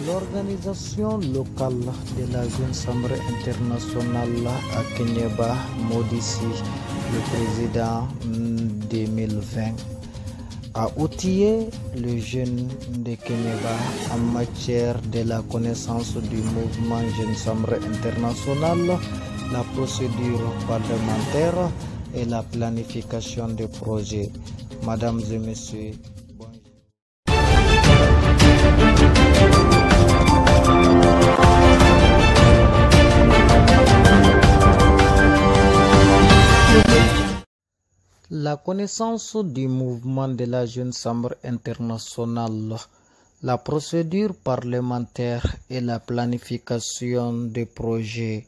L'organisation locale de la Jeune Chambre internationale à Kenyeba modifie le président 2020 a outillé le jeune de Kenyeba en matière de la connaissance du mouvement Jeune Chambre internationale, la procédure parlementaire et la planification des projets. Mesdames et messieurs, la connaissance du mouvement de la Jeune Chambre internationale, la procédure parlementaire et la planification des projets.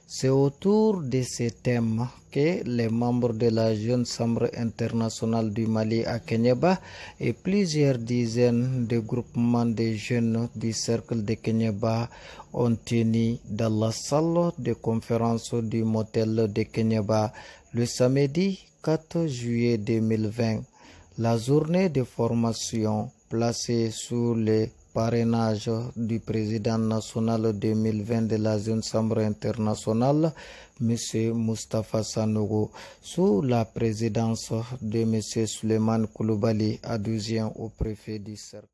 C'est autour de ces thèmes que les membres de la Jeune Chambre internationale du Mali à Kenyeba et plusieurs dizaines de groupements de jeunes du cercle de Kenyeba ont tenu dans la salle de conférence du motel de Kenyeba le samedi 4 juillet 2020. La journée de formation placée sous le parrainage du président national 2020 de la Jeune Chambre internationale, M. Moustapha Sanogo, sous la présidence de M. Suleiman Koulibaly, adjoint au préfet du cercle.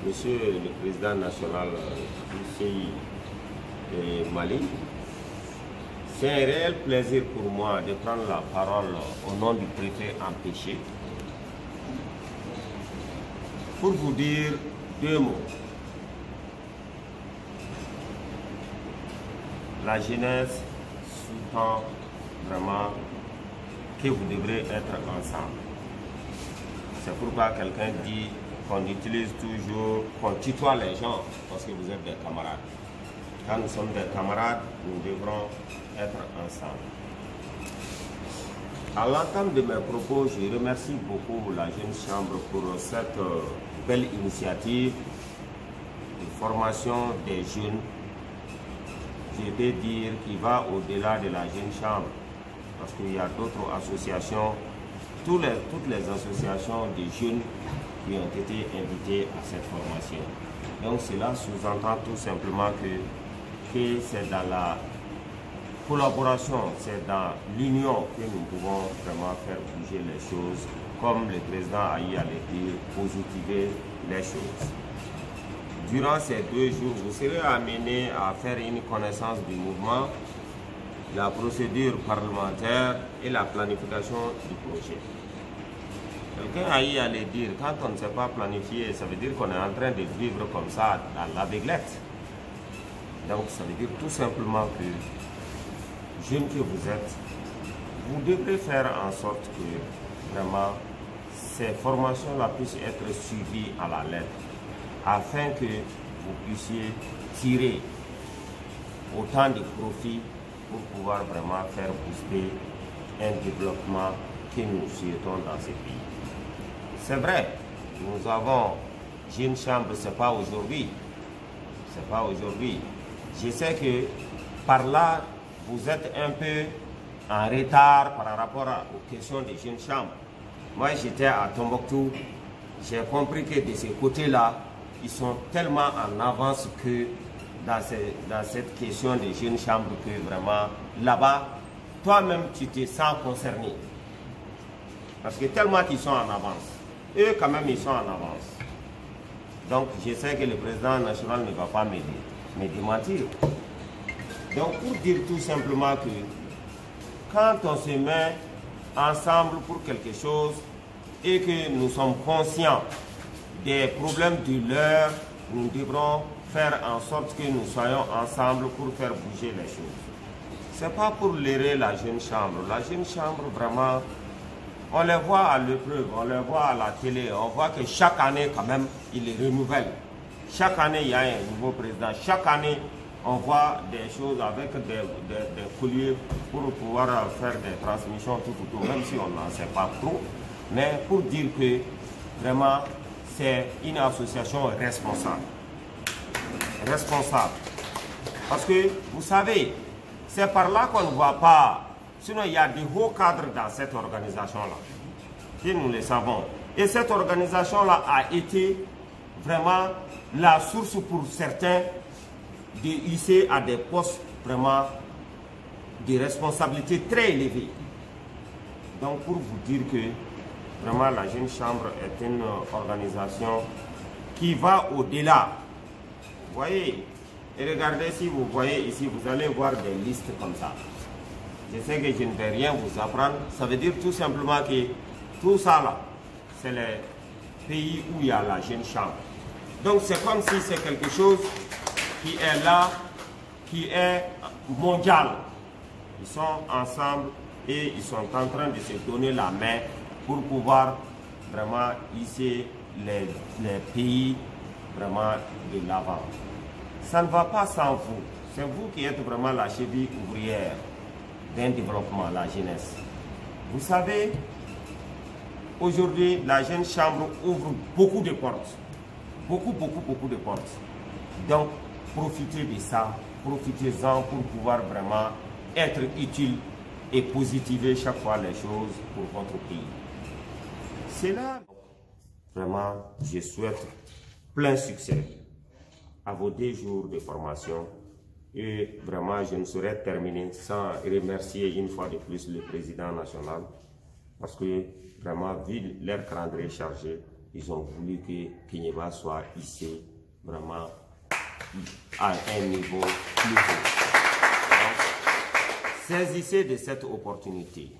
Monsieur le président national du Mali, c'est un réel plaisir pour moi de prendre la parole au nom du préfet empêché pour vous dire deux mots. La jeunesse sous-tend vraiment que vous devrez être ensemble. C'est pourquoi quelqu'un dit qu'on utilise toujours, qu'on tutoie les gens parce que vous êtes des camarades. Quand nous sommes des camarades, nous devrons être ensemble. À l'entame de mes propos, je remercie beaucoup la Jeune Chambre pour cette belle initiative de formation des jeunes. Je vais dire qui va au-delà de la Jeune Chambre, parce qu'il y a d'autres associations, toutes les associations de jeunes qui ont été invitées à cette formation. Donc cela sous-entend tout simplement que c'est dans la collaboration, c'est dans l'union que nous pouvons vraiment faire bouger les choses, comme le président Aïe allait dire, positiver les choses. Durant ces 2 jours, vous serez amenés à faire une connaissance du mouvement, la procédure parlementaire et la planification du projet. Quelqu'un Aïe allait dire, quand on ne sait pas planifier, ça veut dire qu'on est en train de vivre comme ça à l'aveuglette. Donc ça veut dire tout simplement que, jeunes que vous êtes, vous devrez faire en sorte que vraiment ces formations-là puissent être suivies à la lettre, afin que vous puissiez tirer autant de profits pour pouvoir vraiment faire booster un développement que nous souhaitons dans ce pays. C'est vrai, nous avons Jeune Chambre, ce n'est pas aujourd'hui. C'est pas aujourd'hui. Je sais que par là, vous êtes un peu en retard par rapport aux questions des Jeunes Chambres. Moi, j'étais à Tombouctou, j'ai compris que de ce côté-là, ils sont tellement en avance que dans cette question des Jeunes Chambres que vraiment, là-bas, toi-même, tu te sens concerné. Parce que tellement qu'ils sont en avance. Eux, quand même, ils sont en avance. Donc, je sais que le président national ne va pas me démentir. Donc, pour dire tout simplement que quand on se met ensemble pour quelque chose et que nous sommes conscients des problèmes de l'heure, nous devrons faire en sorte que nous soyons ensemble pour faire bouger les choses. Ce n'est pas pour lérer la Jeune Chambre. La Jeune Chambre, vraiment, on les voit à l'épreuve, on les voit à la télé, on voit que chaque année, quand même, ils les renouvellent. Chaque année, il y a un nouveau président. Chaque année, on voit des choses avec des colliers pour pouvoir faire des transmissions tout, même si on n'en sait pas trop. Mais pour dire que vraiment, c'est une association responsable. Responsable. Parce que, vous savez, c'est par là qu'on ne voit pas. Sinon, il y a des hauts cadres dans cette organisation-là. Et nous le savons. Et cette organisation-là a été vraiment la source pour certains de hisser à des postes vraiment de responsabilité très élevés. Donc pour vous dire que vraiment la Jeune Chambre est une organisation qui va au-delà. Vous voyez, et regardez, si vous voyez ici, vous allez voir des listes comme ça. Je sais que je ne vais rien vous apprendre. Ça veut dire tout simplement que tout ça là, c'est les pays où il y a la Jeune Chambre. Donc c'est comme si c'est quelque chose qui est là, qui est mondial. Ils sont ensemble et ils sont en train de se donner la main pour pouvoir vraiment hisser les pays vraiment de l'avant. Ça ne va pas sans vous. C'est vous qui êtes vraiment la cheville ouvrière d'un développement, la jeunesse. Vous savez, aujourd'hui, la Jeune Chambre ouvre beaucoup de portes. Beaucoup de portes. Donc, profitez de ça, profitez-en pour pouvoir vraiment être utile et positiver chaque fois les choses pour votre pays. C'est là, vraiment, je souhaite plein succès à vos 2 jours de formation. Et vraiment, je ne saurais terminer sans remercier une fois de plus le président national. Parce que vraiment, vu leur calendrier chargé, ils ont voulu que Kéniéba soit ici vraiment à un niveau plus haut. Donc, saisissez de cette opportunité.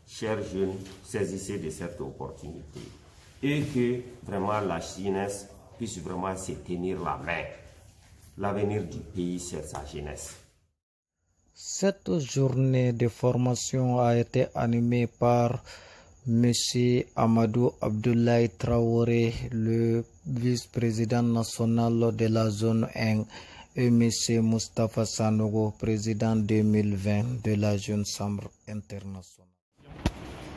Chers jeunes, saisissez de cette opportunité. Et que vraiment la jeunesse puisse vraiment se tenir la main. L'avenir du pays, c'est sa jeunesse. Cette journée de formation a été animée par M. Amadou Abdoulaye Traoré, le vice-président national de la zone 1, et M. Moustapha Sanogo, président 2020 de la Jeune Chambre internationale.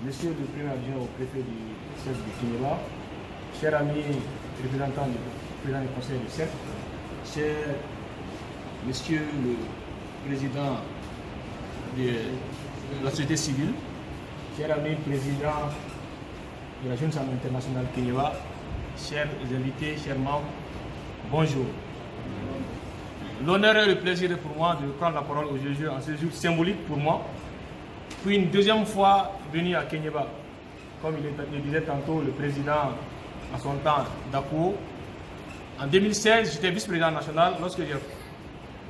Monsieur le Premier adjoint au préfet du CEF de Kéniéba, chers amis représentants du président du conseil du CEF, cher Monsieur le Président de la société civile, cher ami président de la Jeune Chambre internationale Kéniéba, chers invités, chers membres, bonjour. L'honneur et le plaisir est pour moi de prendre la parole aujourd'hui en ce jour symbolique pour moi, puis une deuxième fois venu à Kéniéba. Comme il disait tantôt le président à son temps d'Akou. En 2016, j'étais vice-président national lorsque j'ai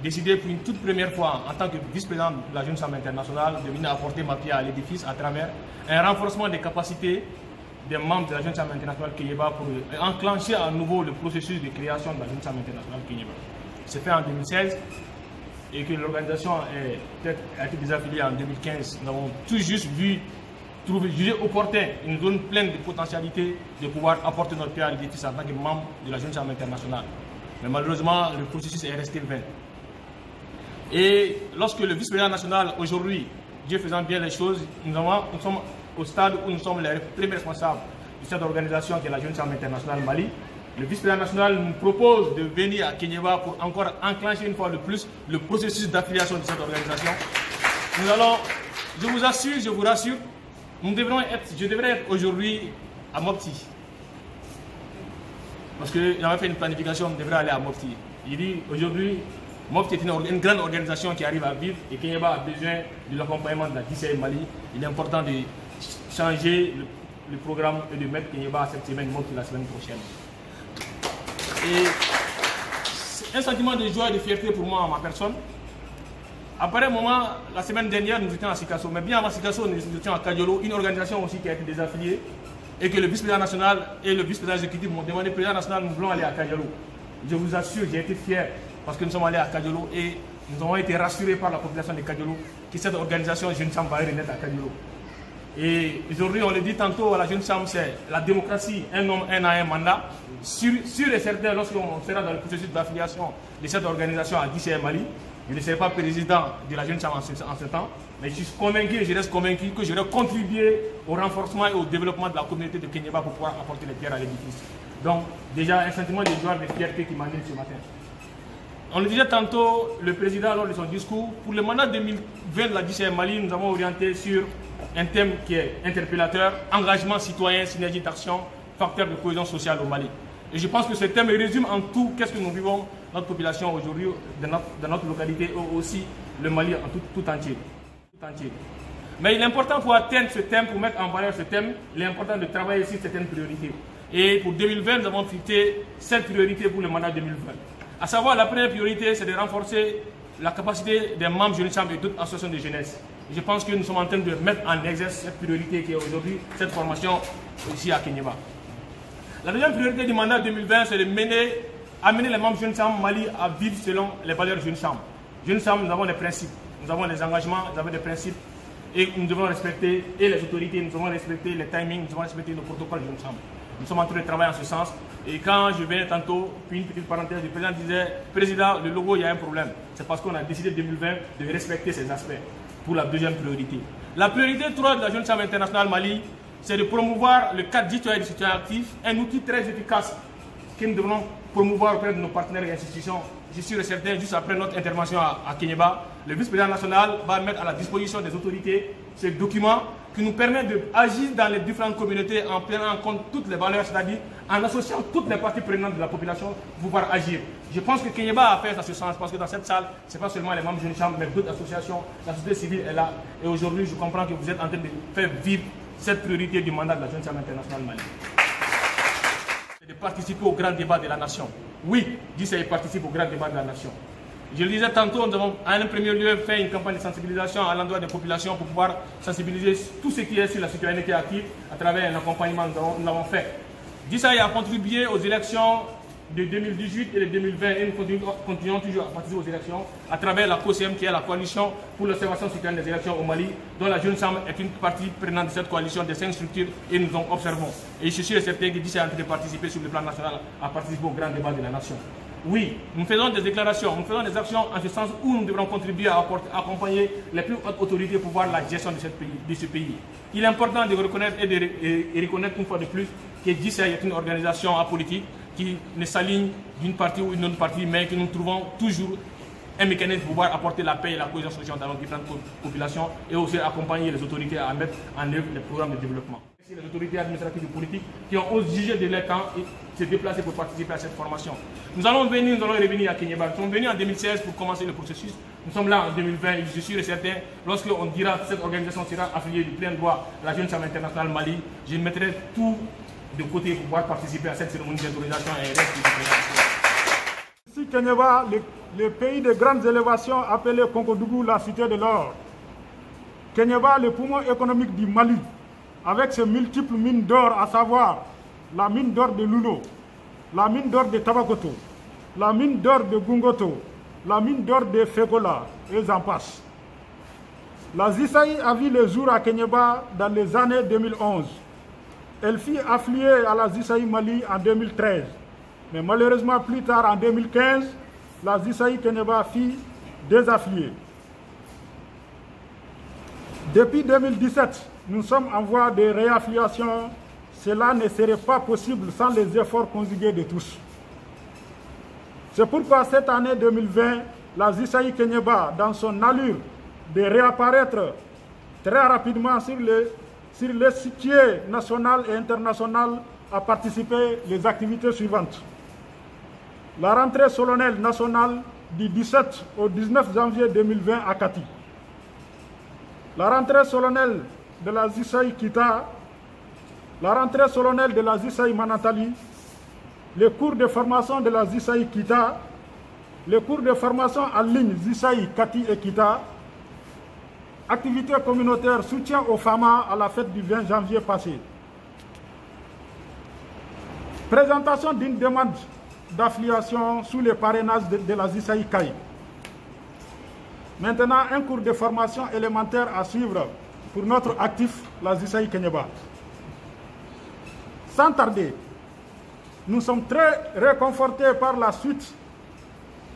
décidé pour une toute première fois en tant que vice-président de la Jeune Chambre internationale de venir apporter ma pierre à l'édifice à travers un renforcement des capacités des membres de la Jeune Chambre internationale Kéniéba pour enclencher à nouveau le processus de création de la Jeune Chambre internationale Kéniéba. C'est fait en 2016 et que l'organisation a été désaffiliée en 2015. Nous avons tout juste jugé opportun une zone pleine de potentialités de pouvoir apporter notre pierre à l'édifice en tant que membre de la Jeune Chambre internationale. Mais malheureusement, le processus est resté vain. Et lorsque le vice-président national, aujourd'hui, Dieu faisant bien les choses, nous sommes au stade où nous sommes les premiers responsables de cette organisation qui est la Jeune Chambre internationale Mali. Le vice-président national nous propose de venir à Kéniéba pour encore enclencher une fois de plus le processus d'affiliation de cette organisation. Nous allons, je vous assure, je vous rassure, je devrais être aujourd'hui à Mopti. Parce que j'avais fait une planification, on devrait aller à Mopti. Il dit aujourd'hui, Mopti est une grande organisation qui arrive à vivre et Kéniéba a besoin de l'accompagnement de la DCI Mali. Il est important de changer le programme et de mettre Kéniéba cette semaine, Mopti la semaine prochaine. Et c'est un sentiment de joie et de fierté pour moi, en ma personne. Après un moment, la semaine dernière, nous étions à Sikasso. Mais bien avant Sikasso, nous étions à Kadiolo, une organisation aussi qui a été désaffiliée. Et que le vice-président national et le vice-président exécutif m'ont demandé, président national, nous voulons aller à Kadiolo. Je vous assure, j'ai été fier parce que nous sommes allés à Kadiolo et nous avons été rassurés par la population de Kadiolo que cette organisation Jeune Chambre va renaître à Kadiolo. Et aujourd'hui, on le dit tantôt à la Jeune Chambre, c'est la démocratie, un homme, un mandat. Sûr et certain, lorsqu'on sera dans le processus d'affiliation de cette organisation à DCI Mali, je ne serai pas président de la Jeune Chambre en ce temps, mais je suis convaincu et je reste convaincu que je vais contribuer au renforcement et au développement de la communauté de Kéniéba pour pouvoir apporter les pierres à l'édifice. Donc, déjà, un sentiment de joie et de fierté qui m'anime ce matin. On le disait tantôt, le président, lors de son discours, pour le mandat 2020 de la DCI Mali, nous avons orienté sur un thème qui est interpellateur, engagement citoyen, synergie d'action, facteur de cohésion sociale au Mali. Et je pense que ce thème résume en tout qu'est-ce que nous vivons, notre population aujourd'hui, dans notre localité, et aussi le Mali en tout entier. Mais il est important pour atteindre ce thème, pour mettre en valeur ce thème, il est important de travailler sur certaines priorités. Et pour 2020, nous avons fixé 7 priorités pour le mandat 2020. À savoir, la première priorité, c'est de renforcer la capacité des membres Jeunes Chambres et d'autres associations de jeunesse. Et je pense que nous sommes en train de mettre en exercice cette priorité qui est aujourd'hui, cette formation ici à Kéniéba. La deuxième priorité du mandat 2020, c'est de amener les membres Jeunes Chambres Mali à vivre selon les valeurs Jeunes Chambres. Jeunes Chambres, nous avons des principes, nous avons des engagements, nous avons des principes et nous devons respecter, et les autorités, nous devons respecter les timings, nous devons respecter le protocole Jeunes Chambres. Nous sommes en train de travailler en ce sens. Et quand je venais tantôt, puis une petite parenthèse, le président disait, Président, le logo, il y a un problème. C'est parce qu'on a décidé 2020 de respecter ces aspects pour la deuxième priorité. La priorité 3 de la Jeune Chambre internationale Mali, c'est de promouvoir le cadre citoyen et du citoyen actif, un outil très efficace que nous devons promouvoir auprès de nos partenaires et institutions. Je suis certain, juste après notre intervention à Kéniéba, le vice-président national va mettre à la disposition des autorités ce document qui nous permet d'agir dans les différentes communautés en prenant en compte toutes les valeurs, c'est-à-dire en associant toutes les parties prenantes de la population pour pouvoir agir. Je pense que Kéniéba a fait dans ce sens parce que dans cette salle, ce n'est pas seulement les membres Jeunes Chambres, mais d'autres associations, la société civile est là. Et aujourd'hui, je comprends que vous êtes en train de faire vivre cette priorité du mandat de la Jeune Chambre internationale Mali. C'est de participer au grand débat de la nation. Oui, DICEY participe au grand débat de la nation. Je le disais tantôt, nous avons en un premier lieu fait une campagne de sensibilisation à l'endroit des populations pour pouvoir sensibiliser tout ce qui est sur la citoyenneté active à travers un accompagnement que nous avons fait. DICEY a contribué aux élections de 2018 et de 2020 et nous continuons toujours à participer aux élections à travers la COCM qui est la coalition pour l'observation citoyenne des élections au Mali, dont la Jeune Chambre est une partie prenante de cette coalition des 5 structures et nous en observons. Et je suis certain que DICEY est en train de participer sur le plan national à participer au grand débat de la nation. Oui, nous faisons des déclarations, nous faisons des actions en ce sens où nous devrons contribuer à accompagner les plus hautes autorités pour voir la gestion de ce pays. Il est important de reconnaître et reconnaître une fois de plus que DICEY est une organisation apolitique qui ne s'aligne d'une partie ou d'une autre partie, mais que nous trouvons toujours un mécanisme pour pouvoir apporter la paix et la cohésion sociale dans nos différentes populations et aussi accompagner les autorités à mettre en œuvre les programmes de développement. Les autorités administratives et politiques qui ont osé juger de leur temps et se déplacer pour participer à cette formation. Nous allons revenir à Kéniéba. Nous sommes venus en 2016 pour commencer le processus. Nous sommes là en 2020 et je suis certain, lorsqu'on dira que cette organisation sera affiliée du plein droit à la Jeune Chambre internationale Mali, je mettrai tout de côté pour pouvoir participer à cette cérémonie d'autorisation et reste. Ici, Kéniéba, le pays de grandes élévations appelé Konkodougou, la cité de l'or. Kéniéba, le poumon économique du Mali, avec ses multiples mines d'or, à savoir la mine d'or de Loulo, la mine d'or de Tabakoto, la mine d'or de Gungoto, la mine d'or de Fegola, et j'en passe. La DICEY a vu le jour à Kéniéba dans les années 2011. Elle fut affiliée à la DICEY Mali en 2013. Mais malheureusement, plus tard, en 2015, la DICEY Kéniéba fut désaffiliée. Depuis 2017, nous sommes en voie de réaffiliation. Cela ne serait pas possible sans les efforts conjugués de tous. C'est pourquoi cette année 2020, la DICEY Kéniéba, dans son allure de réapparaître très rapidement sur l'échiquier national et international, a participé les activités suivantes. La rentrée solennelle nationale du 17 au 19 janvier 2020 à Kati. La rentrée solennelle de la DICEY Kita, la rentrée solennelle de la DICEY Manantali, les cours de formation de la DICEY Kita, les cours de formation en ligne DICEY Kati et Kita, activités communautaires, soutien aux femmes à la fête du 20 janvier passé. Présentation d'une demande d'affiliation sous le parrainage de la DICEY Kai. Maintenant, un cours de formation élémentaire à suivre pour notre actif, la DICEY Kéniéba. Sans tarder, nous sommes très réconfortés par la suite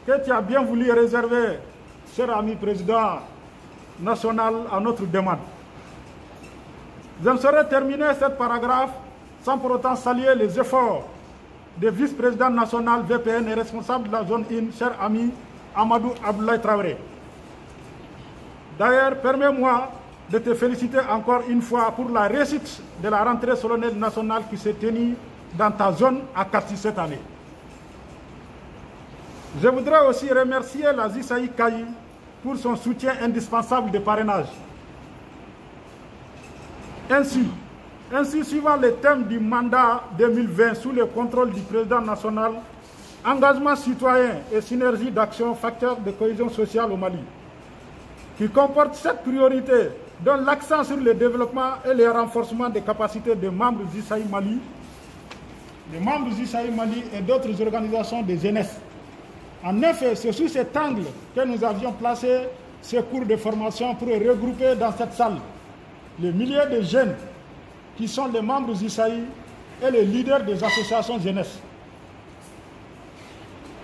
que tu as bien voulu réserver, cher ami président national, à notre demande. Je ne saurais terminer ce paragraphe sans pour autant saluer les efforts des vice-présidents national VPN et responsables de la zone IN, cher ami Amadou Abdoulaye Traoré. D'ailleurs, permets-moi de te féliciter encore une fois pour la réussite de la rentrée solennelle nationale qui s'est tenue dans ta zone à Kati cette année. Je voudrais aussi remercier la Zisaï Kayi pour son soutien indispensable de parrainage. Ainsi, suivant les thèmes du mandat 2020 sous le contrôle du président national, engagement citoyen et synergie d'action, facteur de cohésion sociale au Mali, qui comporte 7 priorités, dont l'accent sur le développement et le renforcement des capacités des membres d'Isaï Mali, et d'autres organisations de jeunesse. En effet, c'est sous cet angle que nous avions placé ces cours de formation pour regrouper dans cette salle les milliers de jeunes qui sont les membres d'Isaï et les leaders des associations jeunesse.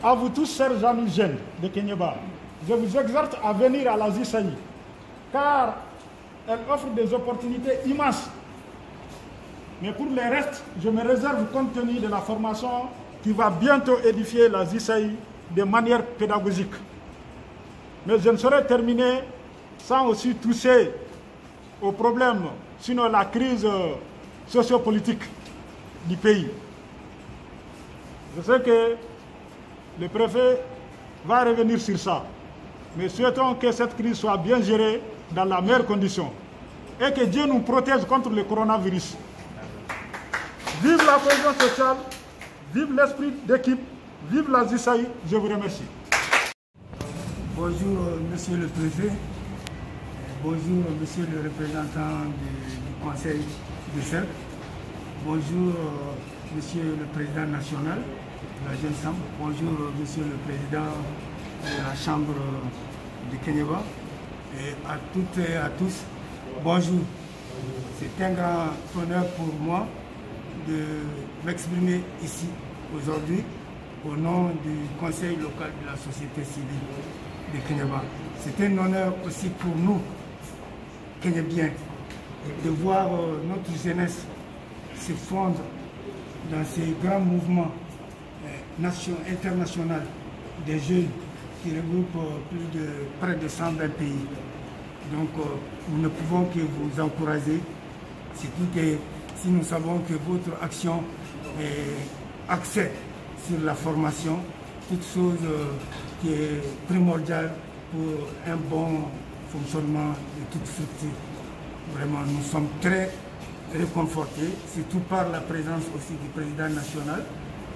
À vous tous, chers amis jeunes de Kéniéba, je vous exhorte à venir à la Zisaï, car elle offre des opportunités immenses. Mais pour le reste, je me réserve compte tenu de la formation qui va bientôt édifier la Zisaï de manière pédagogique. Mais je ne saurais terminer sans aussi toucher aux problèmes, sinon la crise sociopolitique du pays. Je sais que le préfet va revenir sur ça, mais souhaitons que cette crise soit bien gérée dans la meilleure condition et que Dieu nous protège contre le coronavirus. Vive la cohésion sociale, vive l'esprit d'équipe, vive la Zisaï, je vous remercie. Bonjour monsieur le préfet, bonjour monsieur le représentant du conseil du cercle, bonjour monsieur le président national de la Jeune Chambre, bonjour monsieur le président de la Chambre de Kéniéba, et à toutes et à tous, bonjour. C'est un grand honneur pour moi de m'exprimer ici aujourd'hui au nom du conseil local de la société civile de Kéniéba. C'est un honneur aussi pour nous, Kéniébiens, de voir notre jeunesse se fondre dans ces grands mouvements internationaux des jeunes qui regroupent près de 120 pays. Donc nous ne pouvons que vous encourager, surtout que si nous savons que votre action est axée sur la formation, toute chose qui est primordiale pour un bon fonctionnement de toute structure. Vraiment, nous sommes très réconfortés, surtout par la présence aussi du président national,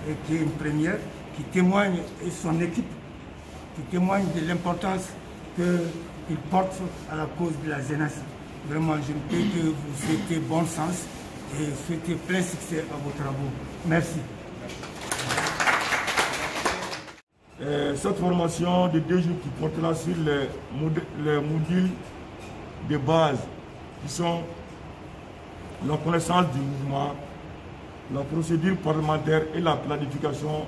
et qui est une première, qui témoigne, et son équipe, qui témoigne de l'importance qu'il porte à la cause de la jeunesse. Vraiment, je ne peux que vous souhaiter bon sens et souhaiter plein succès à vos travaux. Merci. Cette formation de 2 jours qui portera sur les modules de base qui sont la connaissance du mouvement, la procédure parlementaire et la planification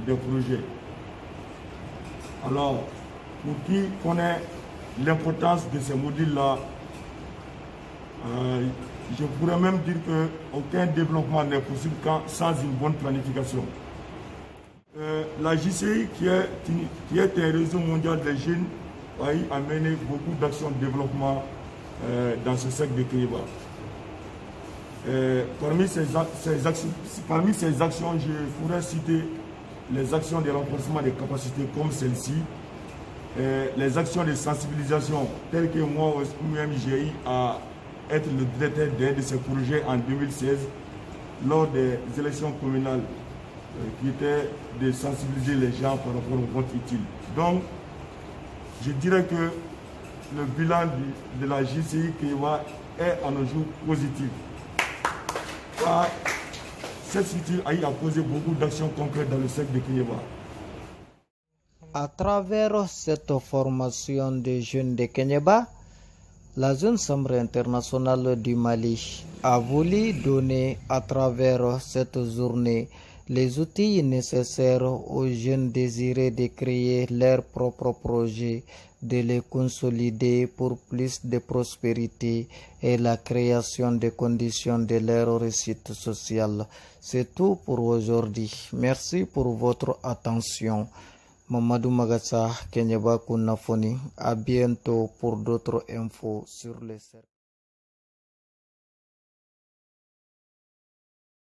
des projets. Alors, pour qui connaît l'importance de ces modules-là, je pourrais même dire qu'aucun développement n'est possible sans une bonne planification. La JCI, qui est un réseau mondial des jeunes, a mené beaucoup d'actions de développement dans ce secteur de Kéniéba. Parmi ces actions, je pourrais citer les actions de renforcement des capacités comme celle-ci, les actions de sensibilisation telles que moi-même j'ai eu à être le directeur d'un de ces projets en 2016 lors des élections communales qui était de sensibiliser les gens par rapport au vote utile. Donc, je dirais que le bilan de la JCI Kéniéba est à nos jours positif. Cette structure a causé beaucoup d'actions concrètes dans le secteur de Kéniéba. À travers cette formation des jeunes de Kéniéba, la Jeune Chambre internationale du Mali a voulu donner à travers cette journée les outils nécessaires aux jeunes désirés de créer leurs propres projets, de les consolider pour plus de prospérité et la création des conditions de leur réussite sociale. C'est tout pour aujourd'hui. Merci pour votre attention. Mamadou Magassa, Kéniéba Kounafoni. À bientôt pour d'autres infos sur les cercles.